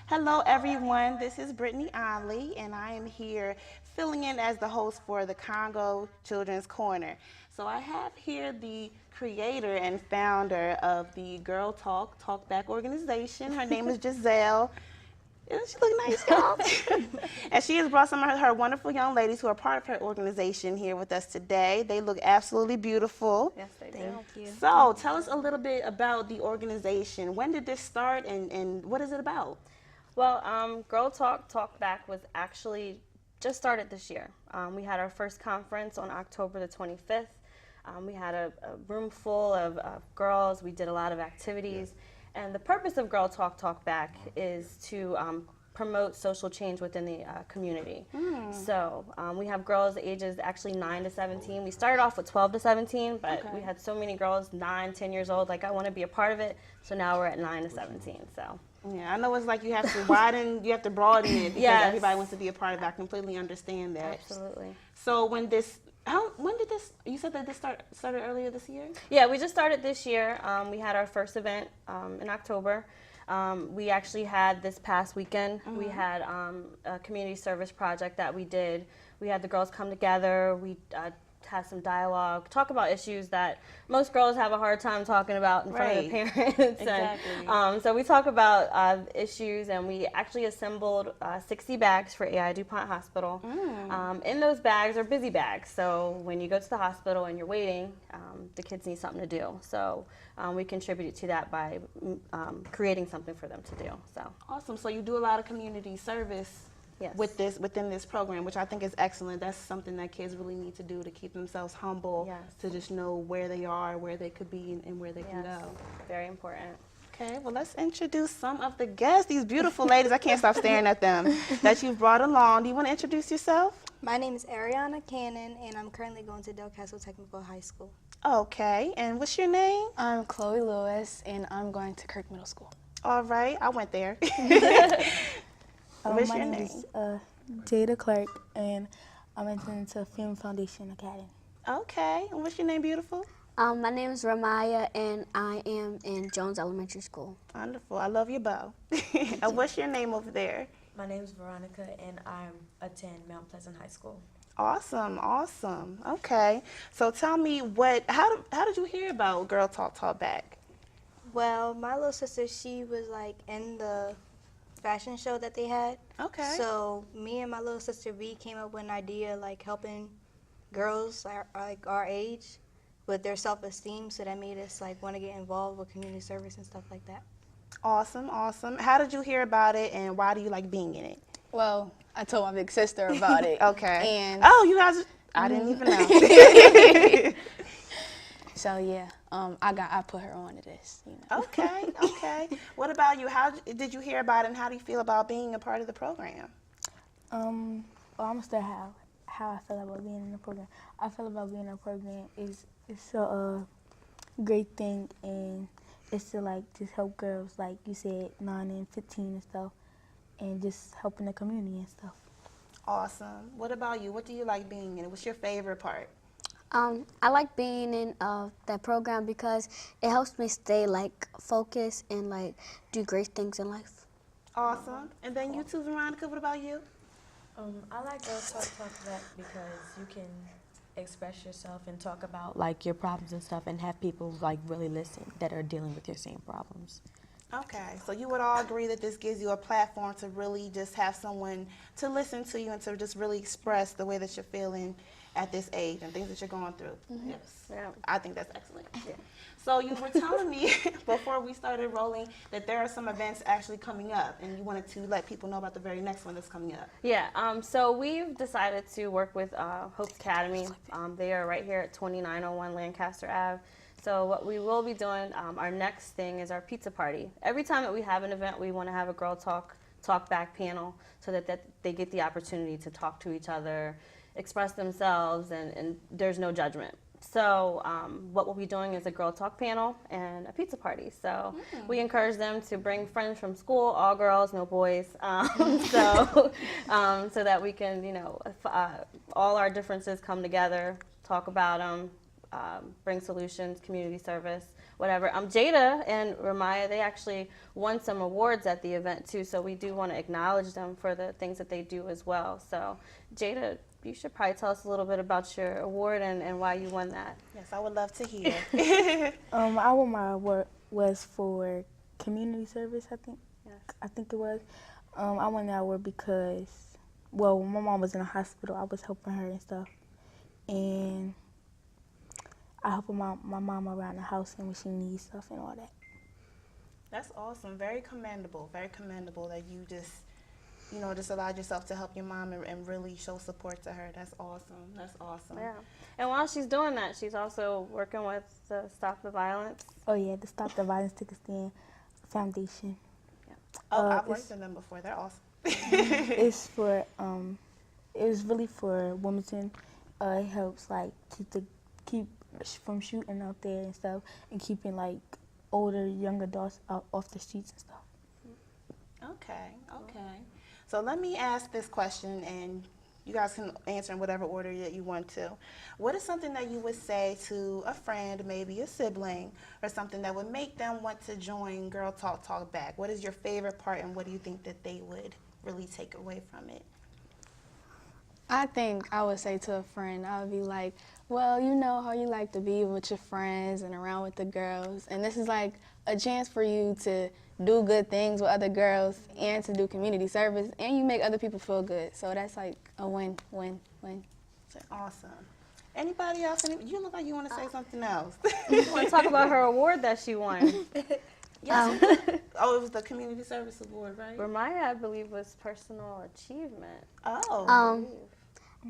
Hello, everyone. This is Brittany Onley, and I am here filling in as the host for the Congo Children's Corner. So I have here the creator and founder of the Girl Talk Talk Back organization. Her name is Giselle. Doesn't she look nice, y'all? And she has brought some of her wonderful young ladies who are part of her organization here with us today. They look absolutely beautiful. Yes, they do. Thank you. So tell us a little bit about the organization. When did this start, and what is it about? Well, Girl Talk Talk Back was actually just started this year. We had our first conference on October the 25th. We had a room full of girls. We did a lot of activities. And the purpose of Girl Talk Talk Back is to promote social change within the community. So we have girls ages actually 9 to 17. We started off with 12 to 17, but we had so many girls 9, 10 years old, like I want to be a part of it. So now we're at 9 to 17. So. Yeah, I know it's like you have to widen, you have to broaden it because Yes. everybody wants to be a part of it. I completely understand that. Absolutely. So when did this, you said that this started earlier this year? Yeah, we just started this year. We had our first event in October. We actually had this past weekend, we had a community service project that we did. We had the girls come together. We had some dialogue, talk about issues that most girls have a hard time talking about in front of their parents. Exactly. And, so we talk about issues, and we actually assembled 60 bags for AI DuPont Hospital. In those bags are busy bags. So when you go to the hospital and you're waiting, the kids need something to do. So we contributed to that by creating something for them to do. So Awesome. So you do a lot of community service yes. within this program, which I think is excellent. That's something that kids really need to do to keep themselves humble, Yes. to just know where they are, where they could be, and where they can Yes. go. Very important. Okay, well, let's introduce some of the guests, these beautiful ladies. I can't stop staring at them that you've brought along. Do you want to introduce yourself? My name is Ariana Cannon, and I'm currently going to Del Castle Technical High School. Okay, and what's your name? I'm Chloe Lewis, and I'm going to Kirk Middle School. All right, I went there. What's My your name name? is Jada Clark, and I'm attending to Film Foundation Academy. Okay, and what's your name, beautiful? My name is Ramaya, and I am in Jones Elementary School. Wonderful, I love your bow. And what's your name over there? My name is Veronica, and I attend Mount Pleasant High School. Awesome, awesome. Okay, so tell me how did you hear about Girl Talk Talk Back? Well, my little sister, she was like in the fashion show that they had. Okay. So me and my little sister V came up with an idea like helping girls like our age with their self-esteem. So that made us like want to get involved with community service and stuff like that. Awesome, awesome. How did you hear about it, and why do you like being in it? Well, I told my big sister about it. Okay. And Oh, you guys, I didn't even know. so yeah, I put her on to this. You know. Okay, okay. What about you? How did you hear about it, and how do you feel about being a part of the program? Well, I'm gonna start how I feel about being in the program. I feel about being in a program is it's a great thing, and it's to like just help girls, like you said, 9 and 15 and stuff, and just helping the community and stuff. Awesome. What about you? What do you like being in it? What's your favorite part? I like being in that program because it helps me stay like focused and like do great things in life. Awesome. And then you too, Veronica, what about you? I like Girl Talk Talk Back because you can express yourself and talk about like your problems and stuff, and have people like really listen that are dealing with your same problems. Okay, so you would all agree that this gives you a platform to really just have someone to listen to you and to just really express the way that you're feeling at this age and things that you're going through. Yes, Yeah. I think that's excellent. So you were telling me before we started rolling that there are some events actually coming up, and you wanted to let people know about the very next one that's coming up. Yeah, so we've decided to work with Hope's Academy. They are right here at 2901 Lancaster Ave. So what we will be doing, our next thing is our pizza party. Every time that we have an event, we want to have a Girl Talk Back panel so that they get the opportunity to talk to each other, express themselves, and there's no judgment. So what we'll be doing is a Girl Talk panel and a pizza party. So we encourage them to bring friends from school, all girls, no boys, so that we can, you know, all our differences come together, talk about them, bring solutions, community service. whatever. Jada and Ramaya, they actually won some awards at the event too, so we do want to acknowledge them for the things that they do as well. So Jada, you should probably tell us a little bit about your award and why you won that. Yes, I would love to hear. I won my award was for community service, I think. Yes. I think it was. I won that award because, well, when my mom was in the hospital, I was helping her and stuff. And I help my mom around the house and when she needs stuff and all that. That's awesome. Very commendable that you just allowed yourself to help your mom and really show support to her. That's awesome. That's awesome. Yeah. And while she's doing that, she's also working with the Stop the Violence. Oh yeah, the Stop the Violence Take a Stand Foundation. Oh, I've worked with them before. They're awesome. It's for it was really for Wilmington. It helps like keep from shooting out there and stuff, and keeping like older young adults out off the streets and stuff. Okay. So let me ask this question, and you guys can answer in whatever order that you want to. What is something that you would say to a friend, maybe a sibling, or something that would make them want to join Girl Talk Talk Back? What is your favorite part, and what do you think that they would really take away from it? I think I would say to a friend, I would be like, well, you know how you like to be with your friends and around with the girls, and this is like a chance for you to do good things with other girls and to do community service, and you make other people feel good. So that's like a win-win-win. Awesome. Anybody else? You look like you want to say something else. You want to talk about her award that she won? Yes. Oh, it was the Community Service Award, right? Ramaya, I believe, was personal achievement. Oh.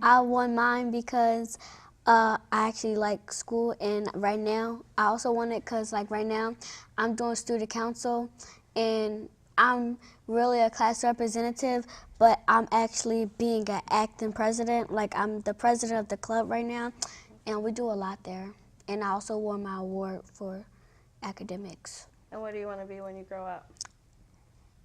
I won mine because I actually like school, and right now I also won it because like right now I'm doing student council, and I'm really a class representative, but I'm actually being an acting president. Like I'm the president of the club right now, and we do a lot there. And I also won my award for academics. And what do you want to be when you grow up?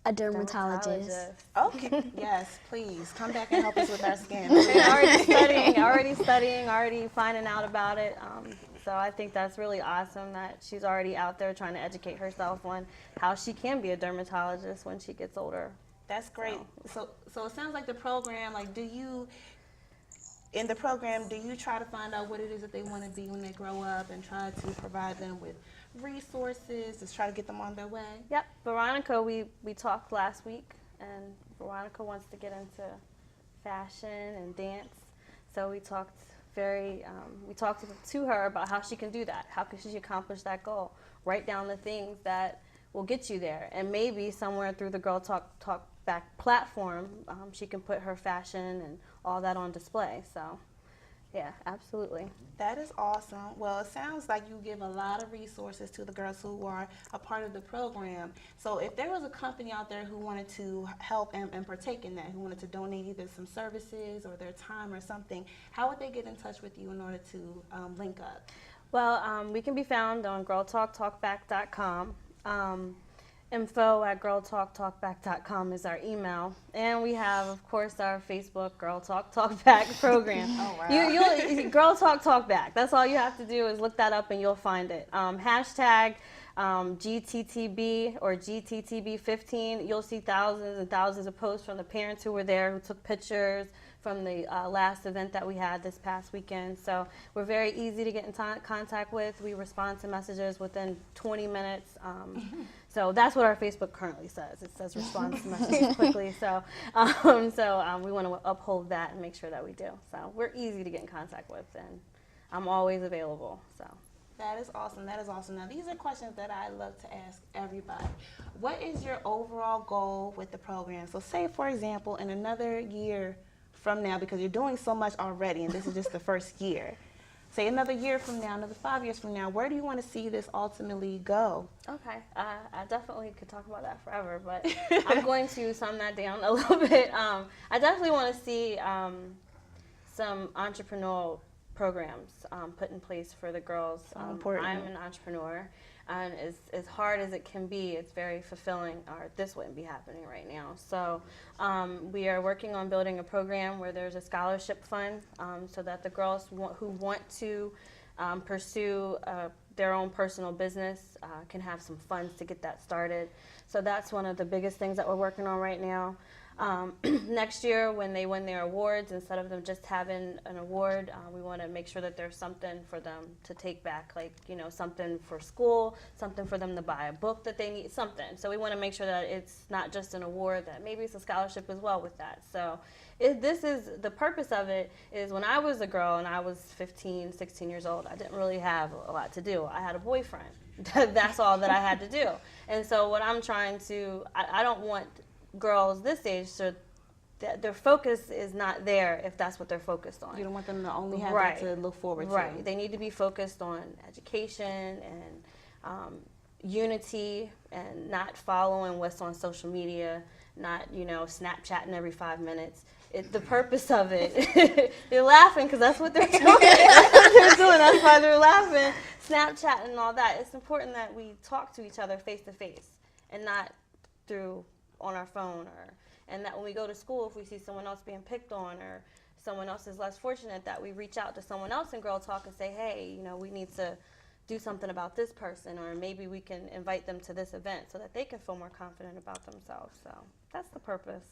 A dermatologist. Okay. Yes, please come back and help us with our skin. And already studying, already finding out about it. So I think that's really awesome that she's already out there trying to educate herself on how she can be a dermatologist when she gets older. That's great. So it sounds like the program, like in the program, do you try to find out what it is that they want to be when they grow up and try to provide them with resources to try to get them on their way? Yep. Veronica, we talked last week, and Veronica wants to get into fashion and dance. So we talked to her about how she can do that. How can she accomplish that goal? Write down the things that will get you there, and maybe somewhere through the Girl Talk Back platform, she can put her fashion and all that on display. So, yeah, absolutely. That is awesome. Well, it sounds like you give a lot of resources to the girls who are a part of the program. So if there was a company out there who wanted to help and partake in that, who wanted to donate either some services or their time or something, how would they get in touch with you in order to link up? Well, we can be found on girltalktalkback.com. Info@girltalktalkback.com is our email, and we have, of course, our Facebook Girl Talk Talk Back program. Oh, wow. You'll Girl Talk Talk Back. That's all you have to do is look that up, and you'll find it. Hashtag GTTB or GTTB15. You'll see thousands and thousands of posts from the parents who were there, who took pictures from the last event that we had this past weekend. So we're very easy to get in contact with. We respond to messages within 20 minutes. So that's what our Facebook currently says. It says respond to messages quickly. So we want to uphold that and make sure that we do. So we're easy to get in contact with, and I'm always available. So. That is awesome. That is awesome. Now, these are questions that I love to ask everybody. What is your overall goal with the program? So say, for example, in another year from now, because you're doing so much already, and this is just the first year. Say another year from now, another 5 years from now, where do you want to see this ultimately go? Okay, I definitely could talk about that forever, but I'm going to sum that down a little bit. I definitely want to see some entrepreneurial programs put in place for the girls. Important. I'm an entrepreneur, and as hard as it can be, it's very fulfilling, or this wouldn't be happening right now. So we are working on building a program where there's a scholarship fund so that the girls who want to pursue their own personal business, can have some funds to get that started. So that's one of the biggest things that we're working on right now. Next year, when they win their awards, instead of them just having an award, we want to make sure that there's something for them to take back, like, you know, something for school, something for them to buy a book that they need, something. So we want to make sure that it's not just an award, that maybe it's a scholarship as well with that. So this is, the purpose of it is, when I was a girl and I was 15, 16 years old, I didn't really have a lot to do. I had a boyfriend. That's all that I had to do. And so what I'm trying to, I don't want girls this age, so their focus is not there if that's what they're focused on. You don't want them to only have Right. that to look forward to. Right. They need to be focused on education and unity, and not following what's on social media, not, you know, Snapchatting every 5 minutes. The purpose of it, they're laughing because that's what they're doing. That's what they're doing. That's why they're laughing. Snapchat and all that. It's important that we talk to each other face to face and not through on our phone, and that when we go to school, if we see someone else being picked on or someone else is less fortunate, that we reach out to someone else in Girl Talk and say, hey, you know, we need to do something about this person, or maybe we can invite them to this event so that they can feel more confident about themselves. So that's the purpose.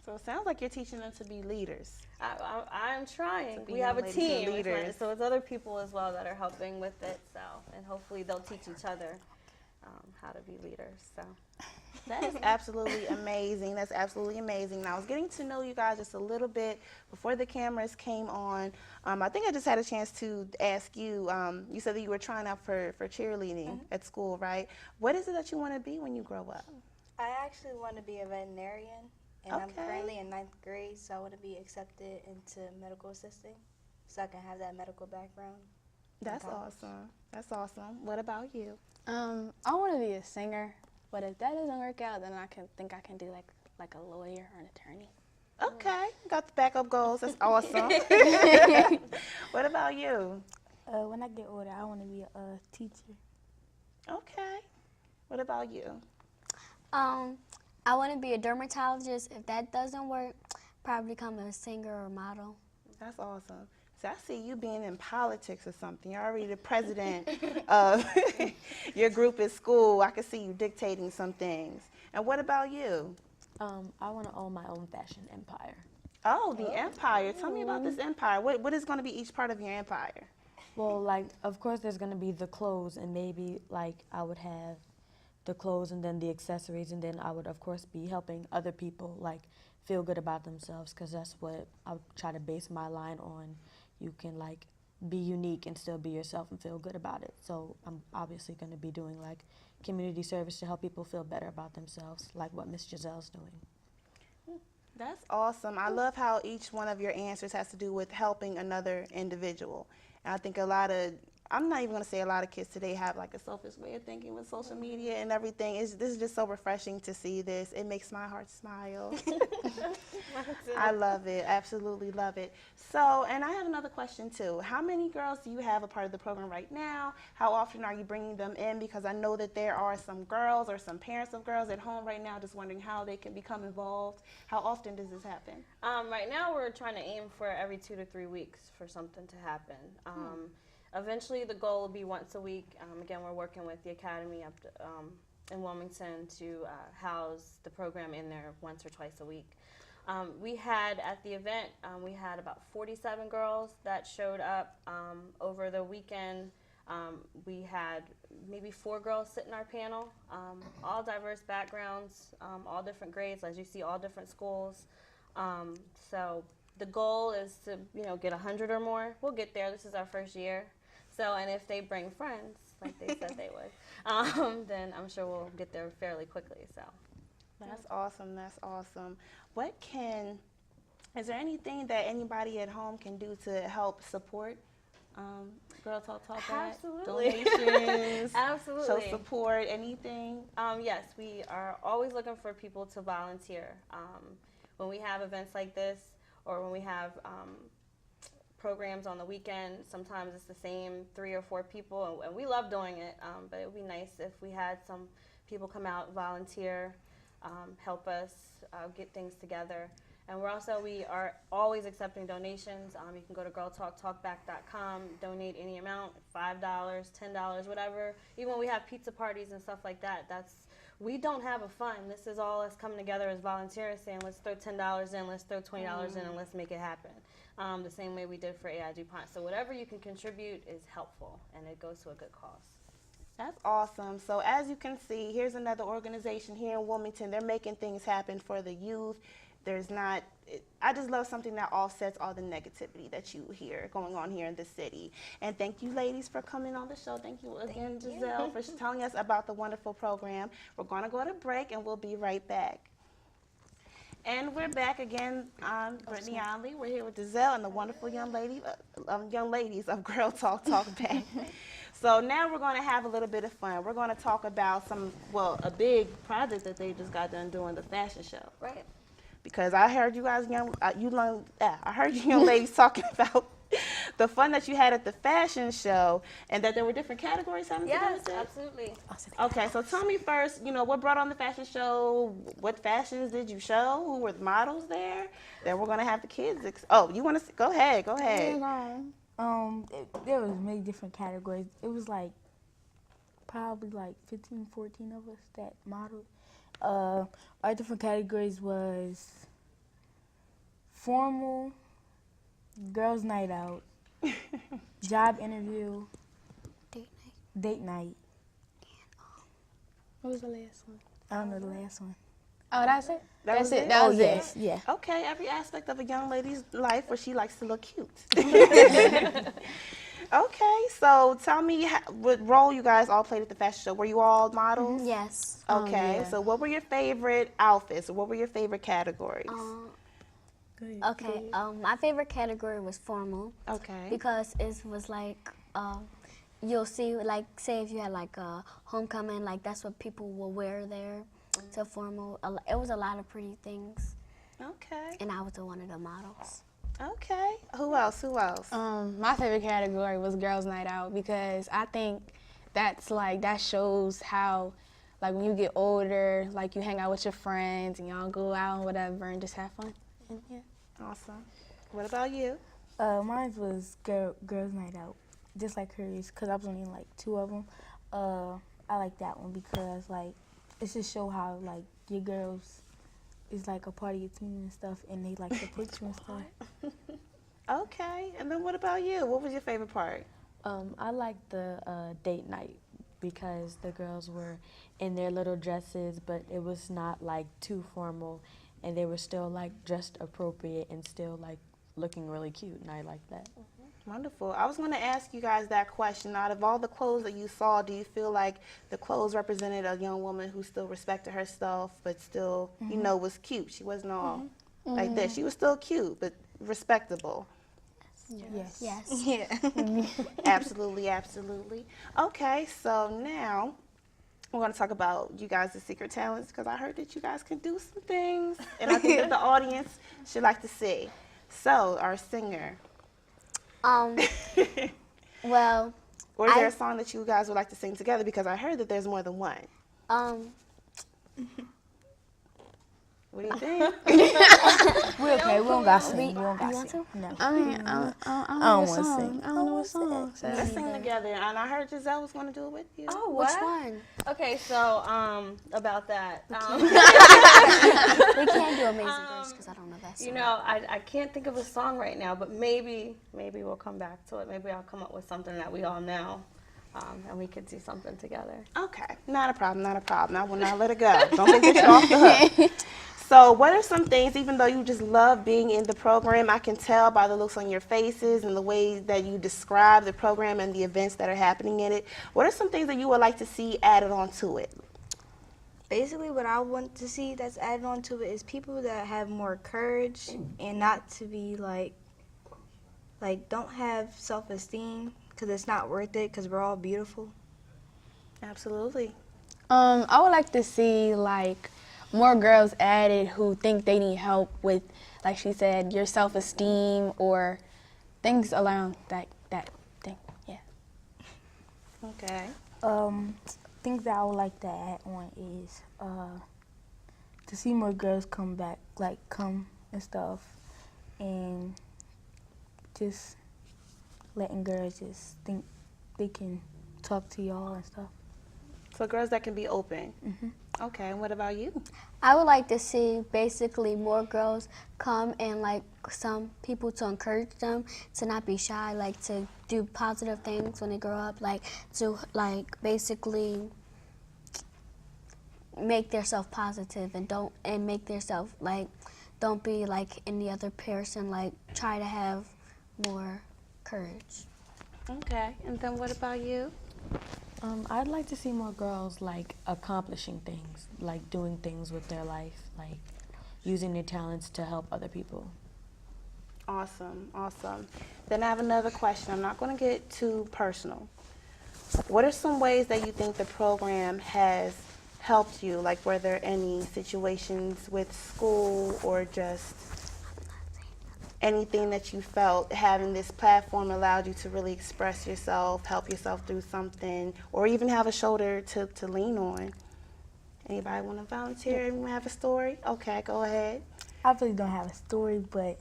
So it sounds like you're teaching them to be leaders. I'm trying. be We have a young ladies and team, leaders. so it's other people as well that are helping with it. So, and hopefully they'll teach each other how to be leaders. So. That is absolutely amazing. That's absolutely amazing. Now, I was getting to know you guys just a little bit before the cameras came on. I think I just had a chance to ask you, you said that you were trying out for cheerleading at school, right? What is it that you want to be when you grow up? I actually want to be a veterinarian, and I'm Okay. currently in 9th grade, so I want to be accepted into medical assisting so I can have that medical background. That's college. awesome. That's awesome. What about you? I want to be a singer, but if that doesn't work out, then I can do like a lawyer or an attorney. Okay, got the backup goals. That's awesome. What about you? When I get older, I want to be a teacher. Okay. What about you? I want to be a dermatologist. If that doesn't work, probably become a singer or model. That's awesome. So I see you being in politics or something. You're already the president of your group at school. I can see you dictating some things. And what about you? I want to own my own fashion empire. Oh, the empire. Tell me about this empire. What is going to be each part of your empire? Well, like, of course, there's going to be the clothes, and maybe, like, I would have the clothes and then the accessories, and then I would, of course, be helping other people, like, feel good about themselves, because that's what I would try to base my line on. You can, like, be unique and still be yourself and feel good about it. So I'm obviously going to be doing, like, community service to help people feel better about themselves, like what Miss Giselle's doing. That's awesome. I love how each one of your answers has to do with helping another individual. And I think I'm not even going to say a lot of kids today have like a selfish way of thinking with social media and everything. This is just so refreshing to see this. It makes my heart smile. I love it. Absolutely love it. So, and I have another question too. How many girls do you have a part of the program right now? How often are you bringing them in? Because I know that there are some girls or some parents of girls at home right now just wondering how they can become involved. How often does this happen? Right now we're trying to aim for every 2 to 3 weeks for something to happen. Eventually the goal will be once a week. Again, we're working with the academy up to, in Wilmington to house the program in there once or twice a week. We had at the event, we had about 47 girls that showed up over the weekend. We had maybe 4 girls sit in our panel, all diverse backgrounds, all different grades, as you see, all different schools. So the goal is to, get 100 or more. We'll get there. This is our first year. So, and if they bring friends, like they said they would, then I'm sure we'll get there fairly quickly. So. That's awesome. That's awesome. Is there anything that anybody at home can do to help support Girl Talk Talk Back? Absolutely. Donations, Absolutely. show support, anything? Yes, we are always looking for people to volunteer. When we have events like this, or when we have programs on the weekend, sometimes it's the same 3 or 4 people, and we love doing it, but it would be nice if we had some people come out, volunteer, help us get things together. And we are always accepting donations. You can go to girltalktalkback.com, donate any amount, $5, $10, whatever. Even when we have pizza parties and stuff like that, we don't have a fund. This is all us coming together as volunteers saying, let's throw $10 in, let's throw $20 in, and let's make it happen. The same way we did for AI DuPont. So whatever you can contribute is helpful, and it goes to a good cause. That's awesome. So as you can see, here's another organization here in Wilmington. They're making things happen for the youth. I just love something that offsets all the negativity that you hear going on here in the city. And thank you, ladies, for coming on the show. Thank you again, Giselle, for telling us about the wonderful program. We're going to go to break, and we'll be right back. And we're back again. Brittany Onley. We're here with Giselle and the wonderful young ladies of Girl Talk Back. So now we're going to have a little bit of fun. We're going to talk about a big project that they just got done doing, the fashion show. Right. Because I heard you guys, I heard you young ladies talking about the fun that you had at the fashion show, and that there were different categories. Yes, absolutely. Okay, so tell me first, what brought on the fashion show? What fashions did you show? Who were the models there? Then we're gonna have the kids. You want to go ahead? Go ahead. There was many different categories. It was like probably like 15, 14 of us that modeled. Our different categories was formal, girls' night out, job interview, date night. What was the last one? I don't know the last one. Oh, that's it? That was it? That was yes, it. yeah. Okay, every aspect of a young lady's life where she likes to look cute. Okay, so tell me what role you guys all played at the fashion show. Were you all models? Yes. Okay, yeah. so what were your favorite outfits, or what were your favorite categories? Okay. My favorite category was formal Okay. because it was like you'll see, like, say if you had like a homecoming, like that's what people will wear there. To formal, it was a lot of pretty things. Okay. And I was one of the models. Okay. Who else? My favorite category was Girls' Night Out because I think that shows how, like, when you get older, like, you hang out with your friends and y'all go out and whatever and just have fun. And, yeah. Awesome. What about you? Mine was girls' night out, just like hers, because I was only in like 2 of them. I like that one because, like, it just show how, like, your girls is like a part of your team and stuff, and they like support you and stuff. Okay. And then what about you? What was your favorite part? I liked the date night because the girls were in their little dresses, but it was not like too formal, and they were still like dressed appropriate and still like looking really cute, and I liked that. Wonderful. I was going to ask you guys that question. Out of all the clothes that you saw, do you feel like the clothes represented a young woman who still respected herself but still, was cute? She wasn't all like this. She was still cute but respectable. Yes. Yes. Yeah. Absolutely, absolutely. Okay, so now we're going to talk about you guys' secret talents because I heard that you guys can do some things, and I think that the audience should like to see. So, our singer. Well, Or is there a song that you guys would like to sing together? Because I heard that there's more than one. What do you think? We're okay. We don't got to sing. We don't you got want to sing. to? No. I mean, I don't I know don't what wanna song. sing. I don't know what song. So. Let's sing together. And I heard Giselle was going to do it with you. Oh, Which what? one? Okay, so about that. We can't do Amazing Grace because I don't know that song. I can't think of a song right now, but maybe we'll come back to it. Maybe I'll come up with something that we all know, and we could do something together. Okay, not a problem, not a problem. I will not let it go. Don't think that you're off the hook. So what are some things, even though you just love being in the program, I can tell by the looks on your faces and the way that you describe the program and the events that are happening in it, what are some things that you would like to see added on to it? Basically, what I want to see that's added on to it is people that have more courage and not to be like don't have self-esteem because it's not worth it because we're all beautiful. Absolutely. I would like to see like more girls added who think they need help with, like she said, your self-esteem or things around that thing. Yeah. Okay. Things that I would like to add on is to see more girls come back, like come and stuff, and just letting girls just think they can talk to y'all and stuff. So girls that can be open. Okay, and what about you? I would like to see basically more girls come and like some people to encourage them to not be shy, like to do positive things when they grow up, like to like basically make themselves positive and make themselves like don't be like any other person, like try to have more courage. Okay, and then what about you? I'd like to see more girls like accomplishing things, like doing things with their life, like using their talents to help other people. Awesome, awesome. Then I have another question. I'm not going to get too personal. What are some ways that you think the program has helped you? Like, were there any situations with school or just anything that you felt having this platform allowed you to really express yourself, help yourself through something, or even have a shoulder to lean on? Anybody want to volunteer? Anyone have a story? Okay, go ahead. I really don't have a story, but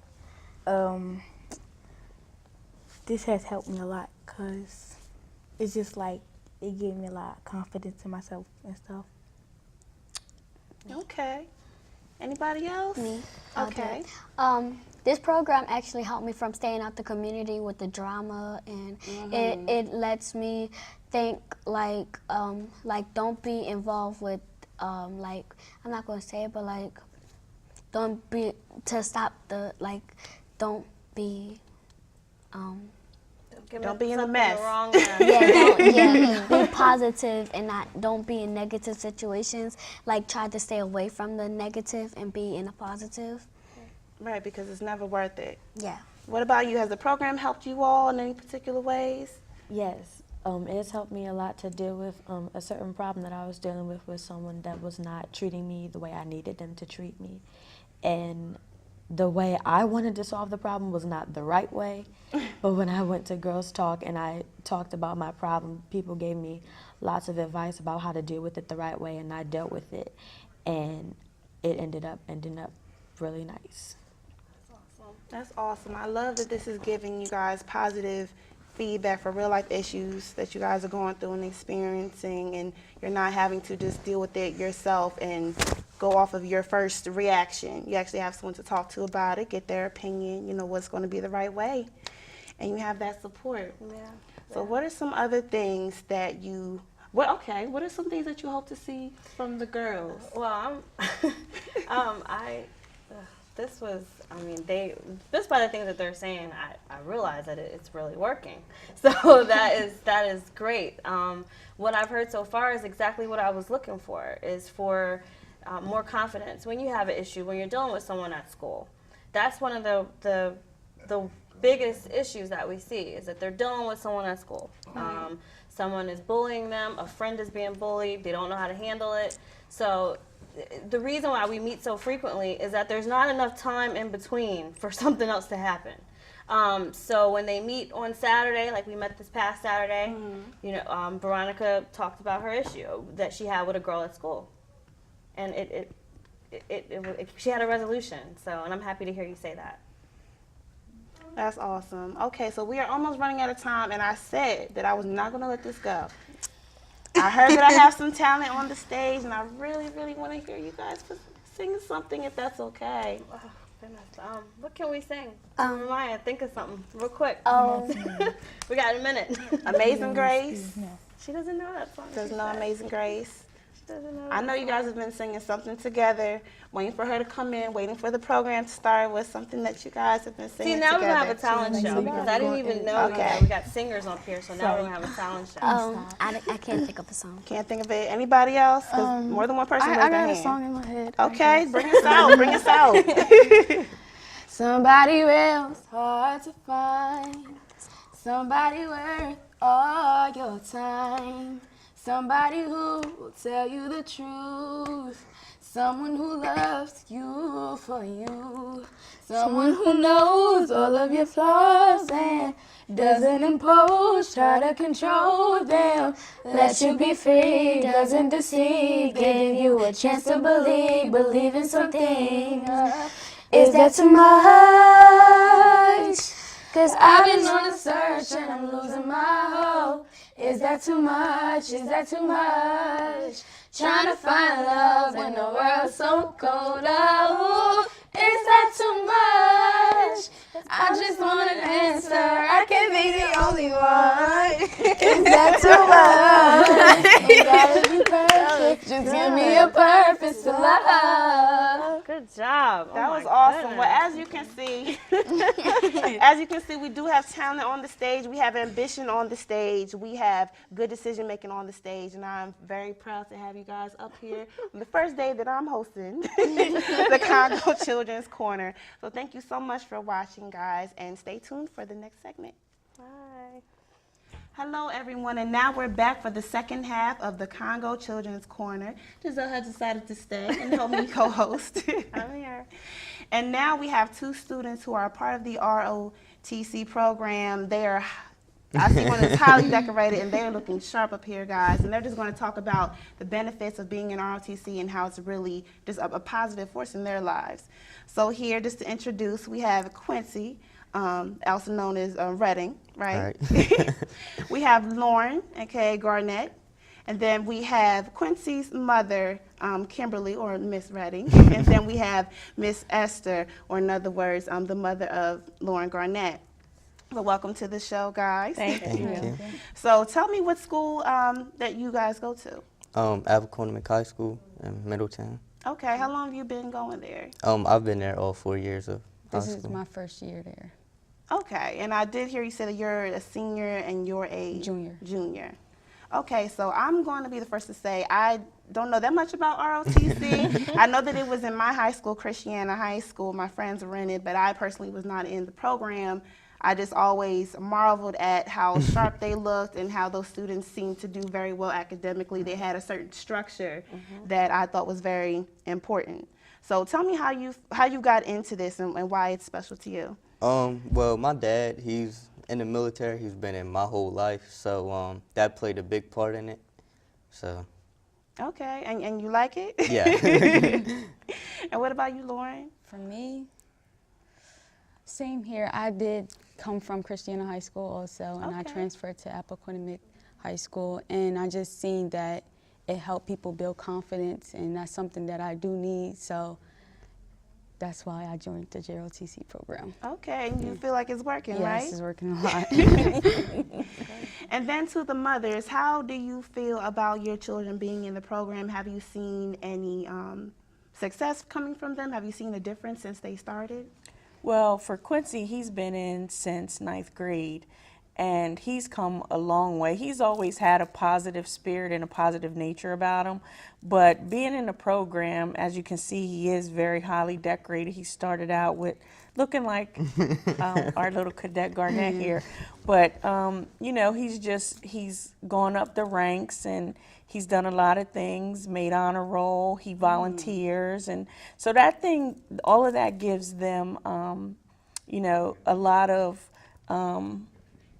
this has helped me a lot because it's just like it gave me a lot of confidence in myself and stuff. Okay. Anybody else? Me. I'll do Okay. it. This program actually helped me from staying out the community with the drama, and it lets me think like don't be involved with like I'm not gonna say it, but like don't be to stop the like don't be Don't be in a mess. Wrong be positive and don't be in negative situations. Like try to stay away from the negative and be in a positive. Right, because it's never worth it. Yeah. What about you? Has the program helped you all in any particular ways? Yes, it has helped me a lot to deal with a certain problem that I was dealing with someone that was not treating me the way I needed them to treat me. And the way I wanted to solve the problem was not the right way. But when I went to Girls Talk and I talked about my problem, people gave me lots of advice about how to deal with it the right way, and I dealt with it. And it ended up really nice. That's awesome. I love that this is giving you guys positive feedback for real life issues that you guys are going through and experiencing, and you're not having to just deal with it yourself and go off of your first reaction. You actually have someone to talk to about it, get their opinion, you know what's going to be the right way, and you have that support. Yeah. So what are some other things that you, what are some things that you hope to see from the girls? Well, just by the things that they're saying, I realize that it's really working. So that is great. What I've heard so far is exactly what I was looking for, is for more confidence when you have an issue, when you're dealing with someone at school. That's one of the biggest issues that we see, is that they're dealing with someone at school. Someone is bullying them, a friend is being bullied, they don't know how to handle it. So the reason why we meet so frequently is that there's not enough time in between for something else to happen. So when they meet on Saturday, like we met this past Saturday, Veronica talked about her issue that she had with a girl at school, and she had a resolution. So, and I'm happy to hear you say that. That's awesome. Okay, so we are almost running out of time, and I said that I was not going to let this go. I heard that I have some talent on the stage, and I really, really want to hear you guys sing something, if that's okay. Oh, goodness. What can we sing? Maya, think of something real quick. We got a minute. Amazing Grace. She doesn't know that song. Doesn't know Amazing Grace. She doesn't know. I know you guys have been singing something together, waiting for her to come in, waiting for the program to start with something that you guys have been singing See, now together. we're going to have a talent show, because I didn't even know that we got singers up here, so now we're going to have a talent show. I can't think of a song. Can't think of it. Anybody else? 'Cause more than one person raised I their got a hand. song in my head. Okay, bring us out. Bring us out. Somebody real's hard to find. Somebody worth all your time. Somebody who will tell you the truth. Someone who loves you for you. Someone who knows all of your flaws and doesn't impose, try to control them. Let you be free, doesn't deceive, giving you a chance to believe in something. Is that too much? Cause I've been on a search and I'm losing my hope. Is that too much? Is that too much? Trying to find love when the world's so cold. Oh, is that too much? I just want an answer. I can be the only one. Is that too much? You gotta be perfect. Just give me a purpose to love. Good job. That Oh was my awesome. goodness. Well, as you can see, we do have talent on the stage. We have ambition on the stage. We have good decision making on the stage, and I'm very proud to have you guys up here on the first day that I'm hosting the Congo Children's Corner. So thank you so much for watching, guys, and stay tuned for the next segment. Bye. Hello, everyone, and now we're back for the second half of the Congo Children's Corner. Giselle has decided to stay and help me co-host. I'm here. And now we have two students who are a part of the ROTC program. They are, I see one that's highly decorated, and they're looking sharp up here, guys. And they're just going to talk about the benefits of being in ROTC and how it's really just a positive force in their lives. So here, just to introduce, we have Quincy, also known as Redding, right? All right. We have Lauren, aka Garnett, and then we have Quincy's mother, Kimberly, or Miss Redding, and then we have Miss Esther, or in other words, the mother of Lauren Garnett. So welcome to the show, guys. Thank you. So tell me what school that you guys go to. Abercorn High School in Middletown. Okay, how long have you been going there? I've been there all 4 years of high This is school. my first year there. Okay, and I did hear you say that you're a senior and you're a Junior. Junior. Okay, so I'm going to be the first to say I don't know that much about ROTC. I know that it was in my high school, Christiana High School. My friends were in it, but I personally was not in the program. I just always marveled at how sharp they looked and how those students seemed to do very well academically. They had a certain structure that I thought was very important. So tell me how you got into this and why it's special to you. Well, my dad, he's in the military. He's been in my whole life, so that played a big part in it. So. Okay, and you like it? Yeah. And what about you, Lauren? For me, same here. I did come from Christiana High School also, and I Okay. transferred to Appoquinimink High School, and I just seen that it helped people build confidence, and that's something that I do need, so that's why I joined the JROTC program. Okay, and you feel like it's working, right? Yes, it's working a lot. And then to the mothers, how do you feel about your children being in the program? Have you seen any success coming from them? Have you seen a difference since they started? Well, for Quincy, he's been in since 9th grade, and he's come a long way. He's always had a positive spirit and a positive nature about him, but being in the program, as you can see, he is very highly decorated. He started out with looking like our little cadet Garnett here, but you know, he's gone up the ranks, and he's done a lot of things, made honor roll, he volunteers, and so that thing, all of that gives them, you know, a lot of,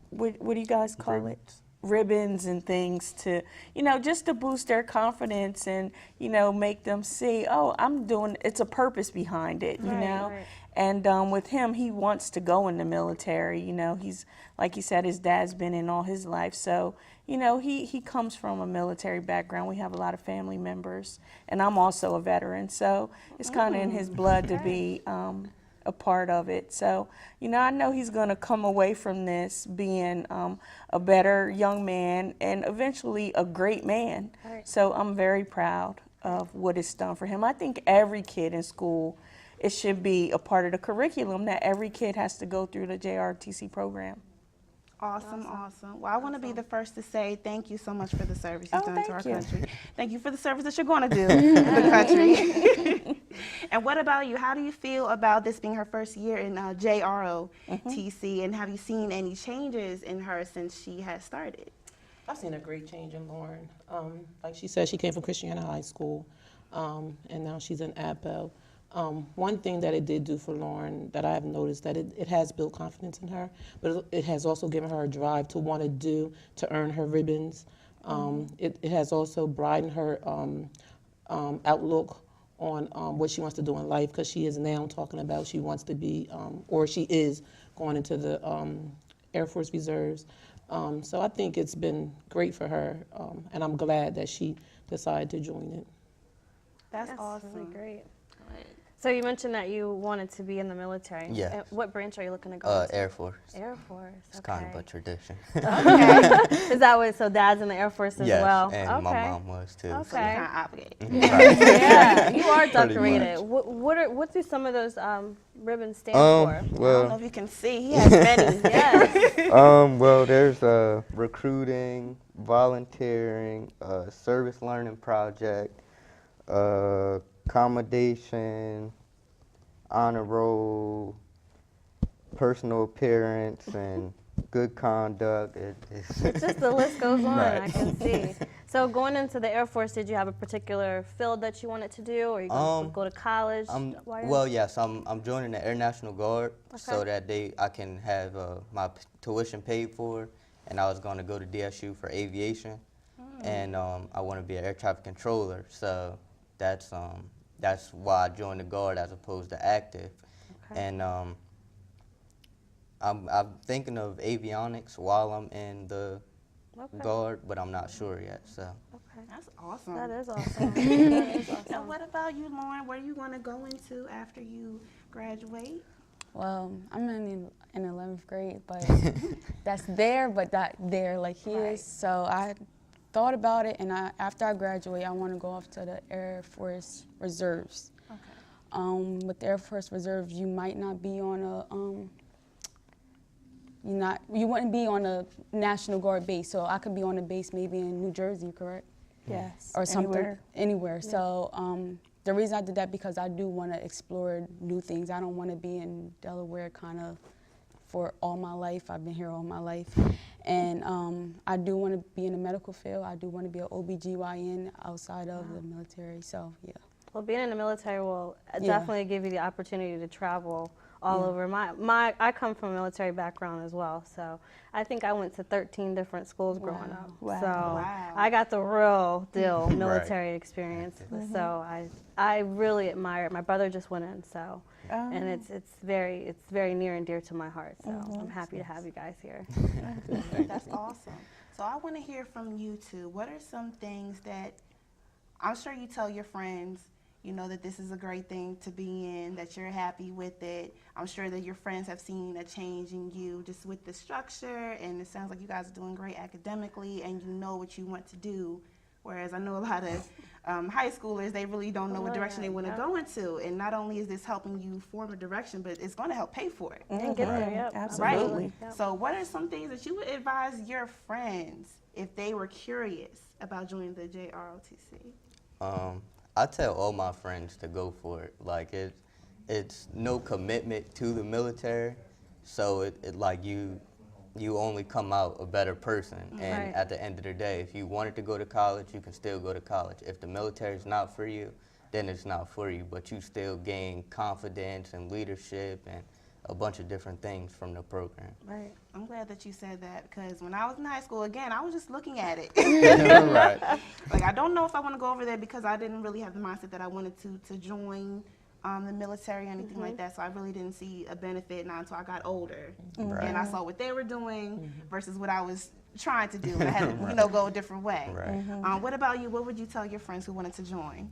what do you guys call it? Ribbons and things to, you know, just to boost their confidence and, you know, make them see, oh, it's a purpose behind it, you know? right. And with him, he wants to go in the military, you know, he's, like he said, his dad's been in all his life, so, you know, he comes from a military background. We have a lot of family members, and I'm also a veteran, so it's kind of in his blood to be a part of it. So, you know, I know he's going to come away from this being a better young man and eventually a great man. Right. So I'm very proud of what it's done for him. I think every kid in school, it should be a part of the curriculum that every kid has to go through the JROTC program. Awesome, awesome. Well, I want to be the first to say thank you so much for the service you've done to our country. Thank you for the service that you're going to do to the country. And what about you? How do you feel about this being her first year in JROTC, and have you seen any changes in her since she has started? I've seen a great change in Lauren. Like she said, she came from Christiana High School, and now she's in APO. One thing that it did do for Lauren that I have noticed that it has built confidence in her, but it has also given her a drive to want to earn her ribbons. It has also brightened her outlook on what she wants to do in life, because she is now talking about she wants to be, or she is going into the Air Force Reserves. So I think it's been great for her, and I'm glad that she decided to join it. That's Really awesome. great. So you mentioned that you wanted to be in the military. Yes. What branch are you looking to go into? Air Force. Air Force. It's Okay. kind of a tradition. Is that what? So dad's in the Air Force as Yes, well. and okay. my mom was too. So Okay. you're kind of obligated. Yeah, you are Pretty decorated. much. What do some of those ribbons stand I don't know Well, if you can see. He has many. for? Yes. well, there's recruiting, volunteering, service learning project, accommodation, honor roll, personal appearance, and good conduct. It's just the list goes on. Right. I can see. So going into the Air Force, did you have a particular field that you wanted to do, or you going to go to college? while you're- Well, yes, I'm joining the Air National Guard so Okay. that I can have my tuition paid for, and I was going to go to DSU for aviation, and I want to be an air traffic controller. So that's why I joined the Guard as opposed to active, Okay. and I'm thinking of avionics while I'm in the Okay. Guard, but I'm not sure yet. So. Okay. That's awesome. That is awesome. That is awesome. And what about you, Lauren? Where are you going to go into after you graduate? Well, I'm in 11th grade, but that's there, but not there like he Right. is. So I thought about it, and after I graduate, I want to go off to the Air Force Reserves. Okay. With the Air Force Reserves, you might not be on you wouldn't be on a National Guard base. So I could be on a base maybe in New Jersey, correct? Yes. Or something, Anywhere. So the reason I did that because I do want to explore new things. I don't want to be in Delaware kind of for all my life. I've been here all my life. And I do want to be in the medical field. I do want to be an OBGYN outside of the military. So, yeah. Well, being in the military will Yeah. definitely give you the opportunity to travel all over. I come from a military background as well, so I think I went to 13 different schools growing up. Wow. So Wow. I got the real deal military experience. So I really admire it. My brother just went in, so and it's very near and dear to my heart. So I'm happy to have you guys here. That's awesome. So I want to hear from you two. What are some things that I'm sure you tell your friends, you know, that this is a great thing to be in, that you're happy with it. I'm sure that your friends have seen a change in you just with the structure, and it sounds like you guys are doing great academically and you know what you want to do. Whereas I know a lot of high schoolers, they really don't know what direction they want to go into. And not only is this helping you form a direction, but it's going to help pay for it. And get there, yep. Absolutely. Yep. So what are some things that you would advise your friends if they were curious about joining the JROTC? I tell all my friends to go for it. Like it's no commitment to the military, so it like you only come out a better person. And Right. at the end of the day, if you wanted to go to college, you can still go to college. If the military is not for you, then it's not for you. But you still gain confidence and leadership and a bunch of different things from the program. Right. I'm glad that you said that, because when I was in high school, again, I was just looking at it. Right. Like, I don't know if I want to go over there because I didn't really have the mindset that I wanted to join the military or anything like that. So I really didn't see a benefit not until I got older. Right. And I saw what they were doing versus what I was trying to do. And I had to, go a different way. Right. What about you? What would you tell your friends who wanted to join?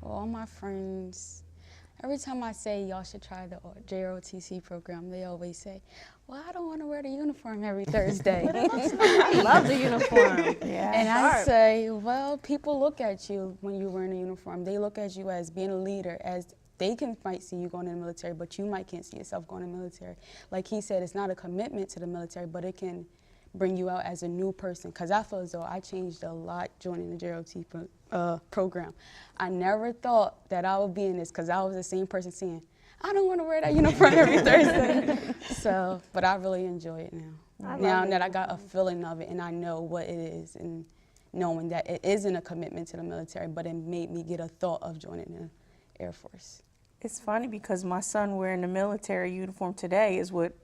Well, all my friends, every time I say y'all should try the JROTC program, they always say, well, I don't want to wear the uniform every Thursday. I love the uniform. And I say, well, people look at you when you're wearing a uniform. They look at you as being a leader, as might see you going in the military, but you might can't see yourself going in the military. Like he said, it's not a commitment to the military, but it can bring you out as a new person. Because I feel as though I changed a lot joining the JROTC program. I never thought that I would be in this because I was the same person saying, I don't want to wear that uniform every Thursday. So, but I really enjoy it now. Now that I got a feeling of it and I know what it is, and knowing that it isn't a commitment to the military, but it made me get a thought of joining the Air Force. It's funny because my son wearing the military uniform today is what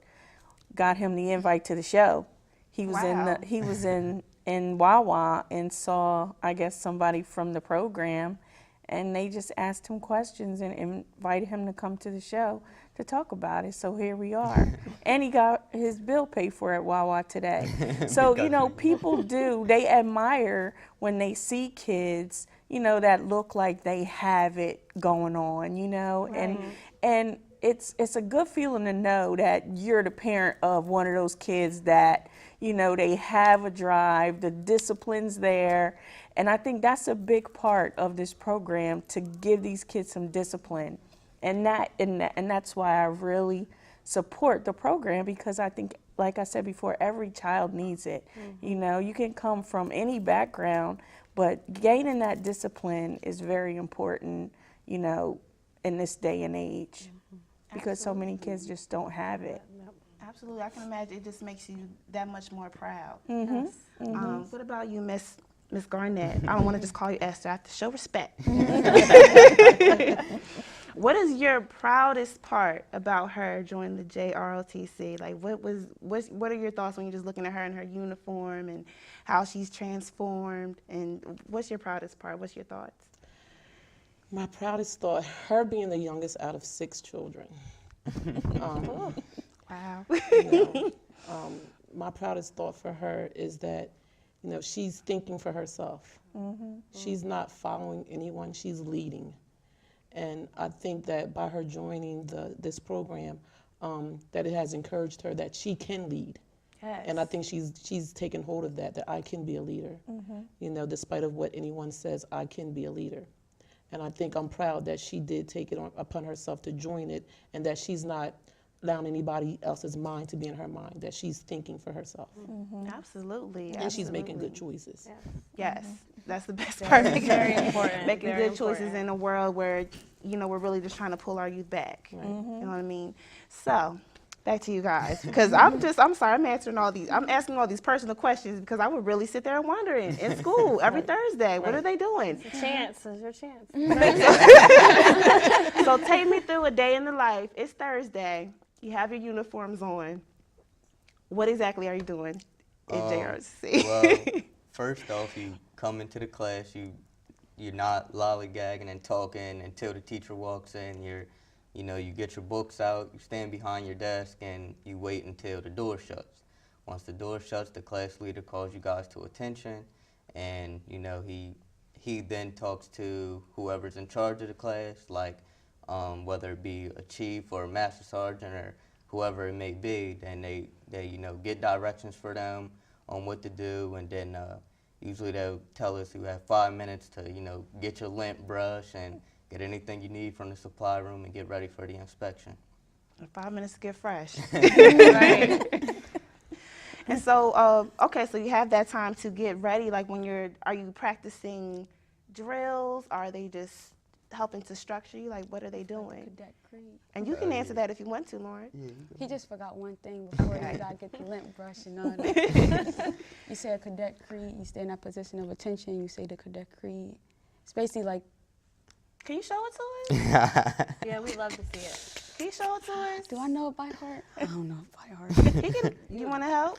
got him the invite to the show. He was in Wawa and saw, I guess, somebody from the program and they just asked him questions and invited him to come to the show to talk about it. So here we are. And he got his bill paid for at Wawa today. So, you know, people they admire when they see kids, you know, that look like they have it going on, you know, and it's a good feeling to know that you're the parent of one of those kids that, you know, they have a drive, the discipline's there. And I think that's a big part of this program, to give these kids some discipline. And that's why I really support the program, because I think, like I said before, every child needs it. You know, you can come from any background, but gaining that discipline is very important, you know, in this day and age, because so many kids just don't have it. Absolutely, I can imagine it just makes you that much more proud. What about you, Miss Garnett? I don't want to just call you Esther. I have to show respect. What is your proudest part about her joining the JROTC? Like, what are your thoughts when you're just looking at her in her uniform and how she's transformed? And what's your proudest part? What's your thoughts? My proudest thought, her being the youngest out of 6 children. Wow. My proudest thought for her is that, you know, she's thinking for herself. She's not following anyone, she's leading. And I think that by her joining this program, that it has encouraged her that she can lead. Yes. And I think she's taken hold of that I can be a leader. You know, despite of what anyone says, I can be a leader. And I think I'm proud that she did take it upon herself to join it, and that she's not allowing anybody else's mind to be in her mind, that she's thinking for herself. Absolutely. And she's making good choices. Yes, that's the best part. Very important. Making Very good choices important. in a world where, you know, we're really just trying to pull our youth back. You know what I mean? So, back to you guys, because I'm sorry, I'm asking all these personal questions because I would really sit there and wonder in school every Thursday, what are they doing? It's your chance. So take me through a day in the life. It's Thursday. You have your uniforms on. What exactly are you doing at JRC? Well, first off, you come into the class, you're not lollygagging and talking until the teacher walks in. You get your books out, you stand behind your desk, and you wait until the door shuts. Once the door shuts, the class leader calls you guys to attention, and he then talks to whoever's in charge of the class, like whether it be a chief or a master sergeant or whoever it may be. Then they get directions for them on what to do, and then usually they'll tell us you have 5 minutes to get your lint brush and get anything you need from the supply room and get ready for the inspection. 5 minutes to get fresh. Right. And so, okay, so you have that time to get ready. Like are you practicing drills? Are they just helping to structure you? Like, what are they doing? Cadet Creed. And you can answer that if you want to, Lauren. He just forgot one thing before you gotta get the lint brush and all that. You say a Cadet Creed, you stay in that position of attention, you say the Cadet Creed. It's basically like, Can you show it to us? Yeah, we'd love to see it. Can you show it to us? do I know it by heart? I don't know it by heart. You want to help?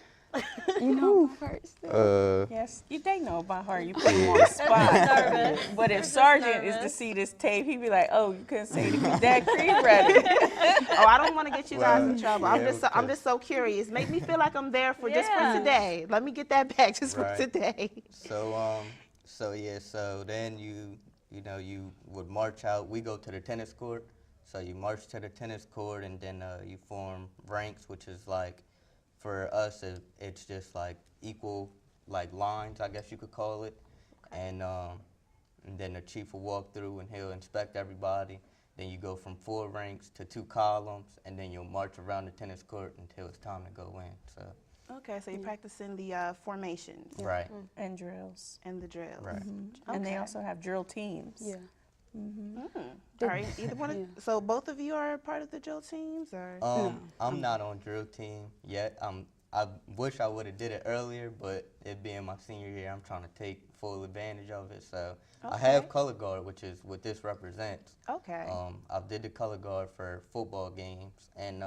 You know it by heart still? Yes, they know by heart. You put them on the spot. But if Sergeant is to see this tape, he'd be like, "Oh, you couldn't say the Cadet Creed ready." Oh, I don't want to get you guys in trouble. I'm yeah, just so curious. Make me feel like I'm there for just for Yeah. today. Let me get that back just for Right. today. So then you would march out. We go to the tennis court. So you march to the tennis court, and then you form ranks, which is like, for us, it's just like equal lines, I guess you could call it. And then the chief will walk through and he'll inspect everybody. Then you go from 4 ranks to 2 columns, and then you'll march around the tennis court until it's time to go in. So. Okay, so you're practicing the formations Right. And drills. and the drills. Right. And they Okay. also have drill teams. Yeah. All right, either one. Yeah. So both of you are part of the drill teams, or? I'm not on drill team yet. I wish I would have did it earlier, but it being my senior year, I'm trying to take full advantage of it. So I have color guard, which is what this represents. Okay. I did the color guard for football games, and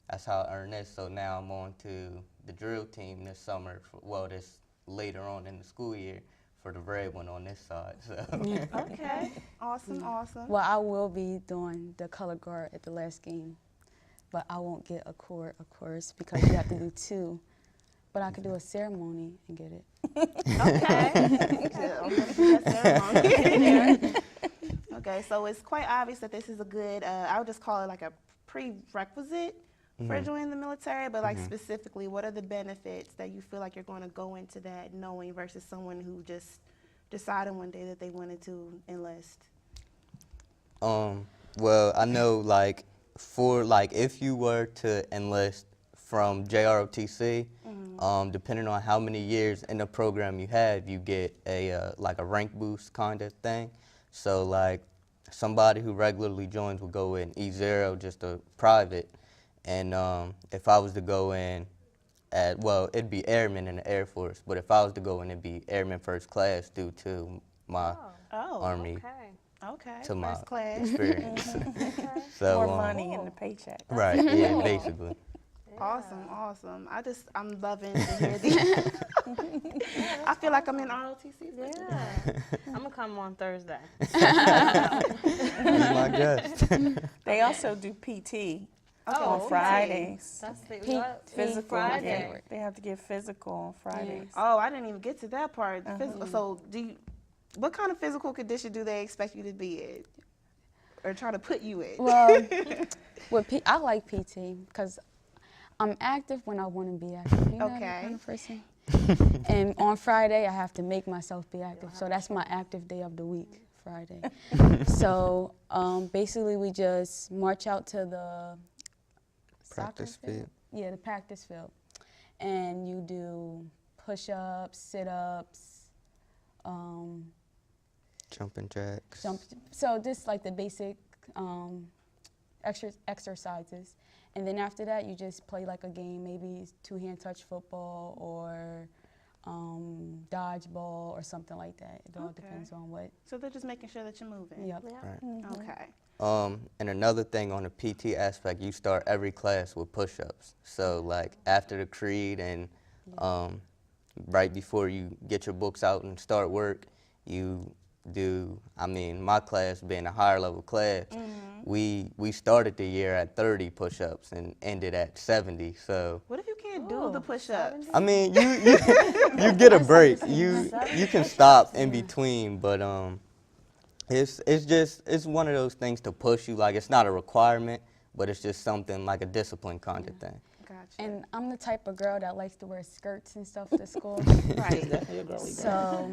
that's how I earned this. So now I'm on to the drill team this summer. This later on in the school year for the red one on this side. So. Okay. Awesome, awesome. Well, I will be doing the color guard at the last game, but I won't get a cord, of course, because you have to do 2. But I could do a ceremony and get it. Okay. Okay, so it's quite obvious that this is a good, I would just call it like a prerequisite for joining the military, but like specifically, what are the benefits that you feel like you're going to go into that knowing versus someone who just decided one day that they wanted to enlist? Well, I know like if you were to enlist from JROTC, depending on how many years in the program you have, you get a like a rank boost kind of thing. So like somebody who regularly joins will go in E0, just a private, and if I was to go in it'd be airman in the Air Force, but if I was to go in, it'd be airman first class due to my Army. Okay. To my first class. experience. So, More money in the paycheck. Right, yeah, basically. Awesome, awesome. I'm loving to hear these. I feel like I'm in ROTC. Yeah. I'm going to come on Thursday. He's my guest. They also do PT on Fridays. That's the Physical. Friday. Yeah, they have to get physical on Fridays. Oh, I didn't even get to that part. So what kind of physical condition do they expect you to be in or try to put you in? Well, I like PT because I'm active when I want to be active. You know that kind of person? And on Friday, I have to make myself be active. So that's my active day of the week, Friday. So basically, we just march out to the Practice field. Yeah, the practice field. And you do push-ups, sit-ups, Jumping jacks. So just like the basic exercises. And then after that, you just play like a game, maybe two-hand touch football or dodgeball or something like that. It all depends on what. So they're just making sure that you're moving. Yep. Right. Okay. And another thing on the PT aspect, you start every class with push-ups. So like after the creed and right before you get your books out and start work, you do, my class being a higher level class, we started the year at 30 push-ups and ended at 70. So what if you can't do the push-ups? You get a break. You can stop in between, but it's one of those things to push you. Like it's not a requirement, but it's just something like a discipline kind of thing. Gotcha. And I'm the type of girl that likes to wear skirts and stuff to school. Right. Definitely a girly girl. So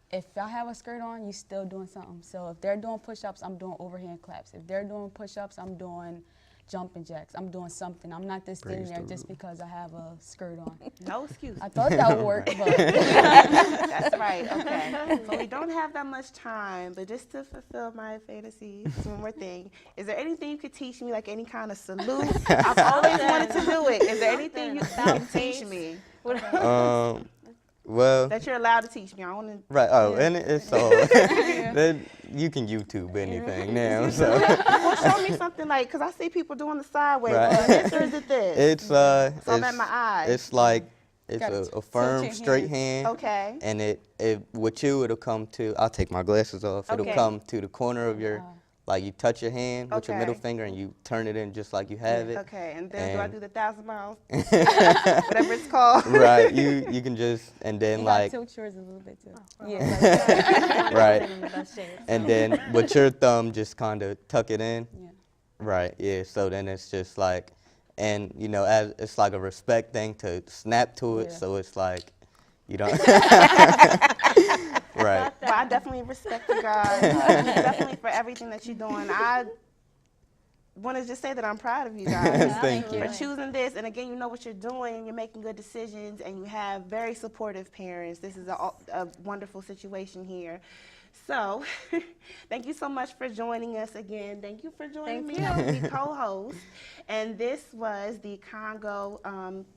if I have a skirt on, you still doing something. So if they're doing push-ups, I'm doing overhand claps. If they're doing push-ups, I'm doing jumping jacks. I'm doing something. I'm not just sitting there just because I have a skirt on. No excuse. I thought that would work, but That's right. Okay. So we don't have that much time, but just to fulfill my fantasies, one more thing. Is there anything you could teach me, like any kind of salute? I've always wanted to do it. Is there anything you can teach me Well, that you're allowed to teach me? I want to. right. Oh, and it's all. Then you can YouTube anything now. So. Well, show me something like, because I see people doing the sideways. Right. Well, this or is it this? It's So I'm at my eyes. It's like it's Gotta a firm, your straight hands. hand. Okay. And it with you, it'll come to. I'll take my glasses off. It'll Okay. come to the corner of your. Like you touch your hand with your middle Okay. finger and you turn it in just like you have it. Okay, and then do I And- do the 1,000 miles? Whatever it's called. Right. You can just and then you like gotta tilt yours a little bit too. right. And then with your thumb just kind of tuck it in. Yeah. Right. Yeah. So then it's just like, and as it's like a respect thing to snap to it. Yeah. So it's like, you don't. Right. Well, I definitely respect you guys. Definitely for everything that you're doing. I want to just say that I'm proud of you guys. Thank you. For choosing this. And again, you know what you're doing. You're making good decisions, and you have very supportive parents. This is a wonderful situation here. So, thank you so much for joining us again. Thank you for joining me as the co-host. And this was the Congo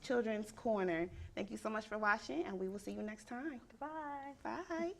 Children's Corner. Thank you so much for watching, and we will see you next time. Bye. Bye.